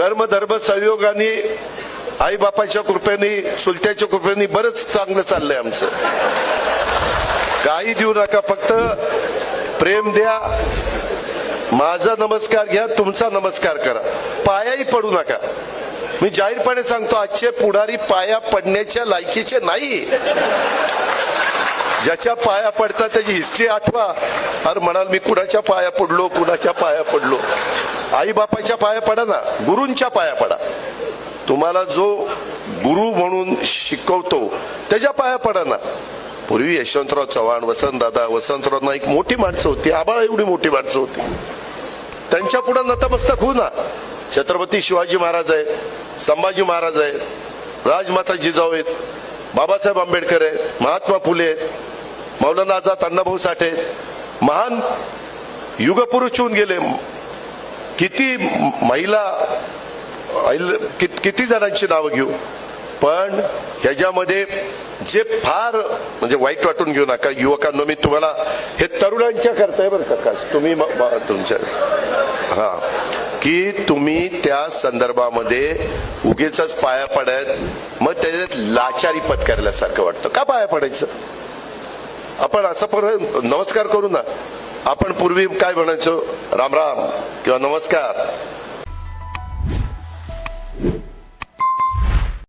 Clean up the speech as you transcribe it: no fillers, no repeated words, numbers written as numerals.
कर्म धर्म संयोगाने आई बापाच्या कृपेने चुलत्याच्या कृपेने बरंच चांगलं चाललंय आमचं. काही देऊ नका, फक्त प्रेम द्या. माझा नमस्कार घ्या, तुमचा नमस्कार करा, पायाही पडू नका. मी जाहीरपणे सांगतो, आजचे पुढारी पाया पडण्याच्या लायकीचे नाही. ज्याच्या पाया पडतात त्याची हिस्ट्री आठवा. अरे म्हणाल मी कुणाच्या पाया पडलो, कुणाच्या पाया पडलो. आई बापाच्या पाया पडा ना, गुरूंच्या पाया पडा. तुम्हाला जो गुरु म्हणून शिकवतो त्याच्या पाया पडा ना. पूर्वी यशवंतराव चव्हाण, वसंतराव नाईक मोठी माणसं होती, आबाळा एवढी मोठी माणसं होती. त्यांच्या पुढे नतमस्तक होऊ ना. छत्रपती शिवाजी महाराज आहेत, संभाजी महाराज आहेत, राजमाता जिजाऊ आहेत, बाबासाहेब आंबेडकर आहेत, महात्मा फुले आहेत, मौलाना आझाद अण्णाभाऊ साठे आहेत. महान युगपुरुष होऊन गेले. किती महिला, किती जणांची नावं घेऊ. पण ह्याच्यामध्ये जे फार म्हणजे वाईट वाटून घेऊ नका युवकांनो. मी तुम्हाला हे तरुणांच्या करताय बरं का, तुम्ही तुमच्या की तुम्ही त्या संदर्भामध्ये उगीच पाया पडत मग त्याच्यात लाचारी पत्करल्यासारखं वाटतं. का पाया पडायचं? आपण असं नमस्कार करू ना. आपण पूर्वी काय म्हणायचो, राम राम किंवा नमस्कार.